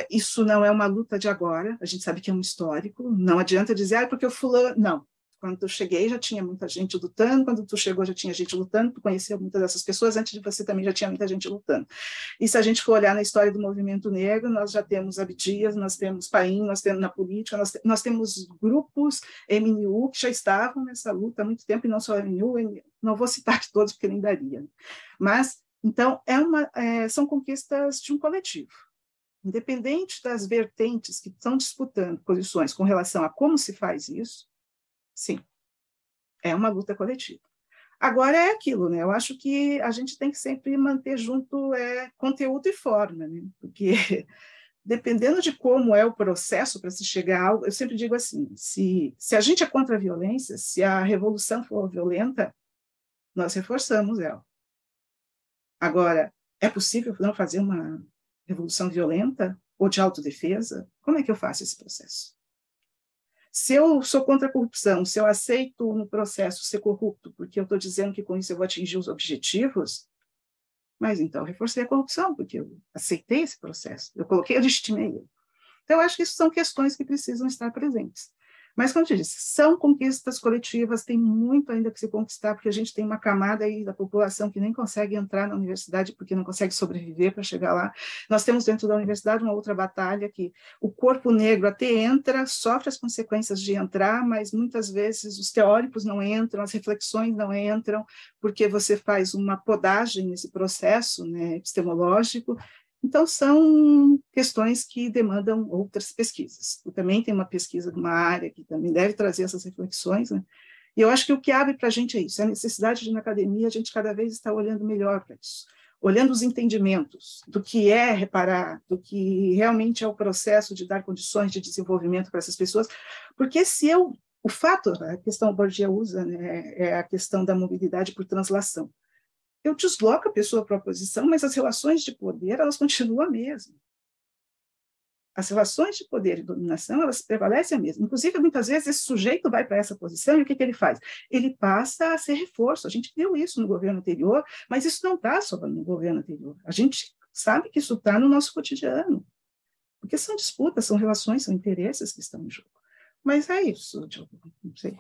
Isso não é uma luta de agora, a gente sabe que é um histórico, não adianta dizer, porque o fulano... Não, Quando eu cheguei, já tinha muita gente lutando, quando tu chegou, já tinha gente lutando, tu conhecia muitas dessas pessoas, antes de você também já tinha muita gente lutando. E se a gente for olhar na história do movimento negro, nós já temos Abdias, nós temos Paim, nós temos na política, nós temos grupos MNU que já estavam nessa luta há muito tempo, e não só MNU, não vou citar de todos, porque nem daria. Mas, então, são conquistas de um coletivo. Independente das vertentes que estão disputando posições com relação a como se faz isso, sim, é uma luta coletiva. Agora é aquilo, né? Eu acho que a gente tem que sempre manter junto conteúdo e forma, né? Porque dependendo de como é o processo para se chegar a algo, eu sempre digo assim, se a gente é contra a violência, se a revolução for violenta, nós reforçamos ela. Agora, é possível não fazer uma revolução violenta ou de autodefesa? Como é que eu faço esse processo? Se eu sou contra a corrupção, se eu aceito no processo ser corrupto, porque eu estou dizendo que com isso eu vou atingir os objetivos, mas então eu reforcei a corrupção, porque eu aceitei esse processo, eu legitimei ele. Então, eu acho que isso são questões que precisam estar presentes. Mas, como eu disse, são conquistas coletivas, tem muito ainda que se conquistar, porque a gente tem uma camada aí da população que nem consegue entrar na universidade porque não consegue sobreviver para chegar lá. Nós temos dentro da universidade uma outra batalha que o corpo negro até entra, sofre as consequências de entrar, mas muitas vezes os teóricos não entram, as reflexões não entram, porque você faz uma podagem nesse processo, né, epistemológico. Então, são questões que demandam outras pesquisas. Eu também tenho uma pesquisa de uma área que também deve trazer essas reflexões, né? E eu acho que o que abre para a gente é isso, a necessidade de, na academia, a gente cada vez está olhando melhor para isso, olhando os entendimentos do que é reparar, do que realmente é o processo de dar condições de desenvolvimento para essas pessoas, porque o fato, a questão que o Bourdieu usa, né, é a questão da mobilidade por translação. Eu desloco a pessoa para a posição, mas as relações de poder, elas continuam a mesma. As relações de poder e dominação, elas prevalecem a mesma. Inclusive, muitas vezes, esse sujeito vai para essa posição e o que ele faz? Ele passa a ser reforço. A gente viu isso no governo anterior, mas isso não está só no governo anterior. A gente sabe que isso está no nosso cotidiano. Porque são disputas, são relações, são interesses que estão em jogo. Mas é isso, Diogo. Não sei.